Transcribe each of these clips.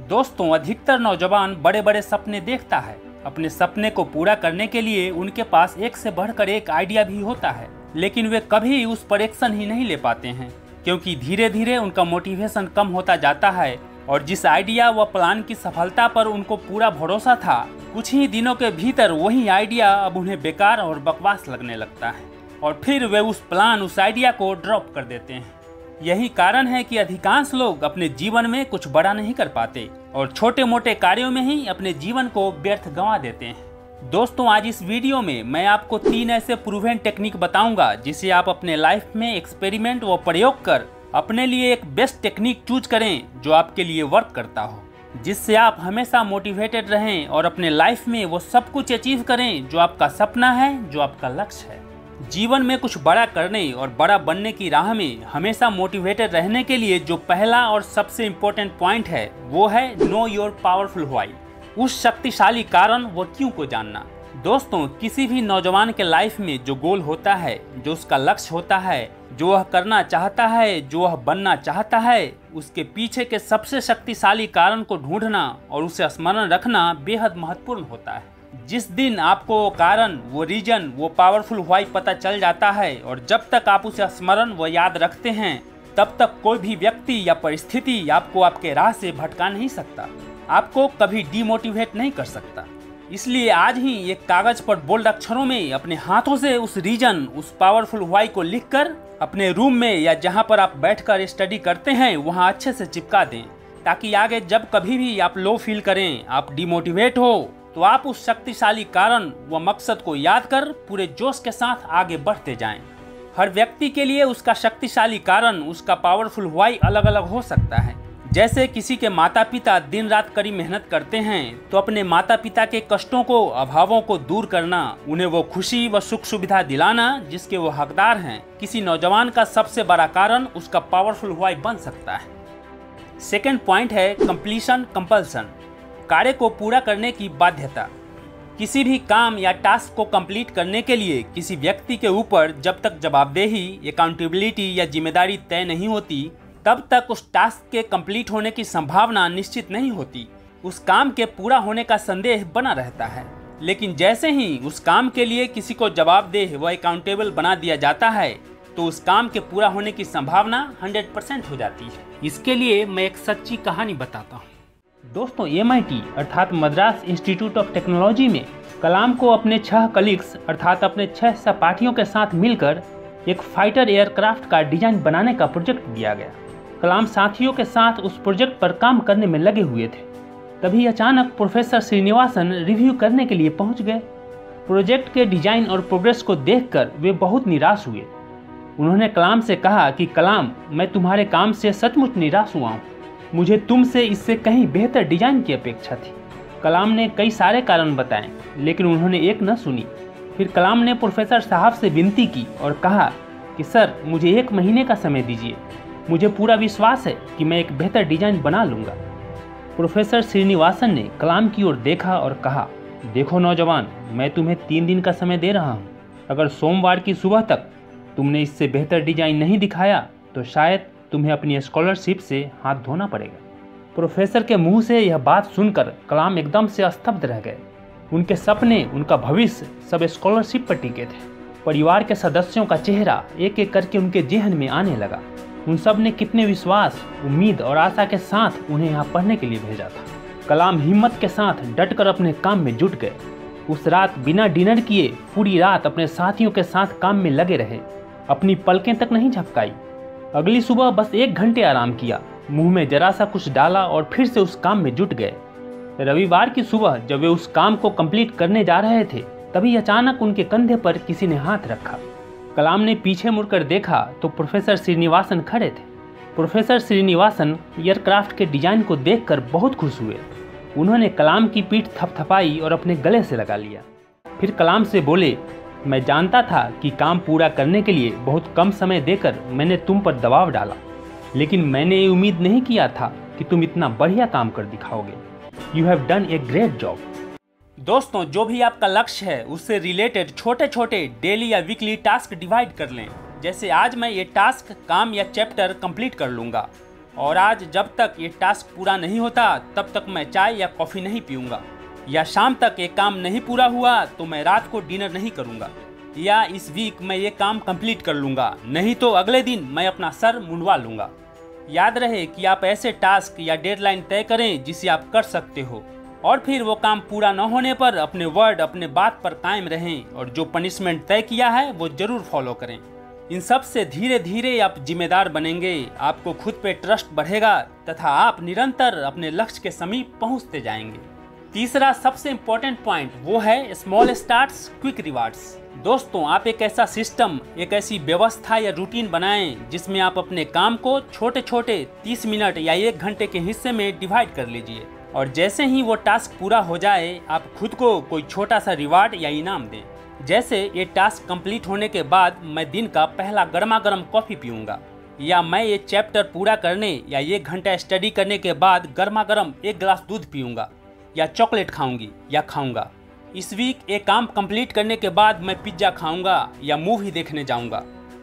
दोस्तों, अधिकतर नौजवान बड़े बड़े सपने देखता है। अपने सपने को पूरा करने के लिए उनके पास एक से बढ़कर एक आइडिया भी होता है, लेकिन वे कभी उस पर एक्शन ही नहीं ले पाते हैं, क्योंकि धीरे धीरे उनका मोटिवेशन कम होता जाता है और जिस आइडिया व प्लान की सफलता पर उनको पूरा भरोसा था, कुछ ही दिनों के भीतर वही आइडिया अब उन्हें बेकार और बकवास लगने लगता है और फिर वे उस आइडिया को ड्रॉप कर देते हैं। यही कारण है कि अधिकांश लोग अपने जीवन में कुछ बड़ा नहीं कर पाते और छोटे मोटे कार्यों में ही अपने जीवन को व्यर्थ गंवा देते हैं। दोस्तों, आज इस वीडियो में मैं आपको 3 ऐसे प्रूवन टेक्निक बताऊंगा जिसे आप अपने लाइफ में एक्सपेरिमेंट व प्रयोग कर अपने लिए एक बेस्ट टेक्निक चूज करें जो आपके लिए वर्क करता हो, जिससे आप हमेशा मोटिवेटेड रहें और अपने लाइफ में वो सब कुछ अचीव करें जो आपका सपना है, जो आपका लक्ष्य है। जीवन में कुछ बड़ा करने और बड़ा बनने की राह में हमेशा मोटिवेटेड रहने के लिए जो पहला और सबसे इम्पोर्टेंट पॉइंट है वो है नो योर पावरफुल व्हाई। उस शक्तिशाली कारण व क्यों को जानना। दोस्तों, किसी भी नौजवान के लाइफ में जो गोल होता है, जो उसका लक्ष्य होता है, जो वह करना चाहता है, जो वह बनना चाहता है, उसके पीछे के सबसे शक्तिशाली कारण को ढूंढना और उसे स्मरण रखना बेहद महत्वपूर्ण होता है। जिस दिन आपको वो कारण, वो रीजन, वो पावरफुल व्हाई पता चल जाता है और जब तक आप उसे स्मरण व याद रखते हैं, तब तक कोई भी व्यक्ति या परिस्थिति आपको आपके राह से भटका नहीं सकता, आपको कभी डीमोटिवेट नहीं कर सकता। इसलिए आज ही एक कागज पर बोल्ड अक्षरों में अपने हाथों से उस रीजन, उस पावरफुल व्हाई को लिखकर अपने रूम में या जहां पर आप बैठकर स्टडी करते हैं वहां अच्छे से चिपका दें, ताकि आगे जब कभी भी आप लो फील करें, आप डिमोटिवेट हो, तो आप उस शक्तिशाली कारण व मकसद को याद कर पूरे जोश के साथ आगे बढ़ते जाएं। हर व्यक्ति के लिए उसका शक्तिशाली कारण, उसका पावरफुल व्हाई अलग अलग हो सकता है। जैसे किसी के माता पिता दिन रात कड़ी मेहनत करते हैं, तो अपने माता पिता के कष्टों को, अभावों को दूर करना, उन्हें वो खुशी व सुख सुविधा दिलाना जिसके वो हकदार हैं, किसी नौजवान का सबसे बड़ा कारण उसका पावरफुल व्हाई बन सकता है। सेकेंड पॉइंट है कंप्लीशन कंपल्सन, कार्य को पूरा करने की बाध्यता। किसी भी काम या टास्क को कंप्लीट करने के लिए किसी व्यक्ति के ऊपर जब तक जवाबदेही, अकाउंटेबिलिटी या जिम्मेदारी तय नहीं होती, तब तक उस टास्क के कंप्लीट होने की संभावना निश्चित नहीं होती। उस काम के पूरा होने का संदेह बना रहता है। लेकिन जैसे ही उस काम के लिए किसी को जवाबदेह व अकाउंटेबल बना दिया जाता है, तो उस काम के पूरा होने की संभावना 100% हो जाती है। इसके लिए मैं एक सच्ची कहानी बताता हूँ। दोस्तों, MIT अर्थात मद्रास इंस्टीट्यूट ऑफ टेक्नोलॉजी में कलाम को अपने 6 कलीग्स अर्थात अपने 6 सहपाठियों के साथ मिलकर एक फाइटर एयरक्राफ्ट का डिजाइन बनाने का प्रोजेक्ट दिया गया। कलाम साथियों के साथ उस प्रोजेक्ट पर काम करने में लगे हुए थे। तभी अचानक प्रोफेसर श्रीनिवासन रिव्यू करने के लिए पहुंच गए। प्रोजेक्ट के डिजाइन और प्रोग्रेस को देखकर वे बहुत निराश हुए। उन्होंने कलाम से कहा कि कलाम, मैं तुम्हारे काम से सचमुच निराश हुआ हूँ। मुझे तुमसे इससे कहीं बेहतर डिजाइन की अपेक्षा थी। कलाम ने कई सारे कारण बताए, लेकिन उन्होंने एक न सुनी। फिर कलाम ने प्रोफेसर साहब से विनती की और कहा कि सर, मुझे 1 महीने का समय दीजिए। मुझे पूरा विश्वास है कि मैं एक बेहतर डिजाइन बना लूँगा। प्रोफेसर श्रीनिवासन ने कलाम की ओर देखा और कहा, देखो नौजवान, मैं तुम्हें 3 दिन का समय दे रहा हूँ। अगर सोमवार की सुबह तक तुमने इससे बेहतर डिजाइन नहीं दिखाया तो शायद तुम्हें अपनी स्कॉलरशिप से हाथ धोना पड़ेगा। प्रोफेसर के मुंह से यह बात सुनकर कलाम एकदम से स्तब्ध रह गए। उनके सपने, उनका भविष्य सब स्कॉलरशिप पर टिके थे। परिवार के सदस्यों का चेहरा एक एक करके उनके जेहन में आने लगा। उन सब ने कितने विश्वास, उम्मीद और आशा के साथ उन्हें यहाँ पढ़ने के लिए भेजा था। कलाम हिम्मत के साथ डटकर अपने काम में जुट गए। उस रात बिना डिनर किए पूरी रात अपने साथियों के साथ काम में लगे रहे। अपनी पलकें तक नहीं झपकाई। अगली सुबह बस 1 घंटे आराम किया, मुंह में जरा सा कुछ डाला और फिर से उस काम में जुट गए। रविवार की सुबह जब वे उस काम को कंप्लीट करने जा रहे थे, तभी अचानक उनके कंधे पर किसी ने हाथ रखा। कलाम ने पीछे मुड़कर देखा तो प्रोफेसर श्रीनिवासन खड़े थे। प्रोफेसर श्रीनिवासन एयरक्राफ्ट के डिजाइन को देखकर बहुत खुश हुए। उन्होंने कलाम की पीठ थपथपाई और अपने गले से लगा लिया। फिर कलाम से बोले, मैं जानता था कि काम पूरा करने के लिए बहुत कम समय देकर मैंने तुम पर दबाव डाला, लेकिन मैंने ये उम्मीद नहीं किया था कि तुम इतना बढ़िया काम कर दिखाओगे। You have done a great job. दोस्तों, जो भी आपका लक्ष्य है उससे रिलेटेड छोटे छोटे डेली या वीकली टास्क डिवाइड कर लें। जैसे आज मैं ये टास्क, काम या चैप्टर कंप्लीट कर लूँगा, और आज जब तक ये टास्क पूरा नहीं होता तब तक मैं चाय या कॉफ़ी नहीं पीऊँगा, या शाम तक ये काम नहीं पूरा हुआ तो मैं रात को डिनर नहीं करूँगा, या इस वीक मैं ये काम कंप्लीट कर लूँगा, नहीं तो अगले दिन मैं अपना सर मुंडवा लूँगा। याद रहे कि आप ऐसे टास्क या डेडलाइन तय करें जिसे आप कर सकते हो, और फिर वो काम पूरा न होने पर अपने वर्ड, अपने बात पर कायम रहें और जो पनिशमेंट तय किया है वो जरूर फॉलो करें। इन सब से धीरे धीरे आप जिम्मेदार बनेंगे, आपको खुद पे ट्रस्ट बढ़ेगा तथा आप निरंतर अपने लक्ष्य के समीप पहुंचते जाएंगे। तीसरा सबसे इम्पोर्टेंट पॉइंट वो है स्मॉल स्टार्ट्स क्विक रिवार्ड्स। दोस्तों, आप एक ऐसा सिस्टम, एक ऐसी व्यवस्था या रूटीन बनाएं जिसमें आप अपने काम को छोटे छोटे 30 मिनट या 1 घंटे के हिस्से में डिवाइड कर लीजिए, और जैसे ही वो टास्क पूरा हो जाए आप खुद को कोई छोटा सा रिवार्ड या इनाम दें। जैसे ये टास्क कंप्लीट होने के बाद मैं दिन का पहला गर्मा गर्म कॉफ़ी पीऊँगा, या मैं ये चैप्टर पूरा करने या 1 घंटा स्टडी करने के बाद गर्मा गर्म 1 गिलास दूध पीऊँगा, या चॉकलेट खाऊंगी या खाऊंगा। इस वीक एक काम कंप्लीट करने के बाद मैं पिज्ज़ा खाऊंगा या मूवी देखने जाऊंगा।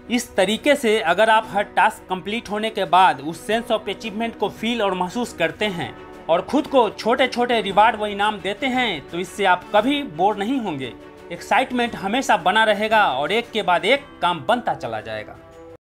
इस तरीके से अगर आप हर टास्क कंप्लीट होने के बाद उस सेंस ऑफ अचीवमेंट को फील और महसूस करते हैं और खुद को छोटे छोटे रिवार्ड व इनाम देते हैं तो इससे आप कभी बोर नहीं होंगे। एक्साइटमेंट हमेशा बना रहेगा और एक के बाद एक काम बनता चला जाएगा।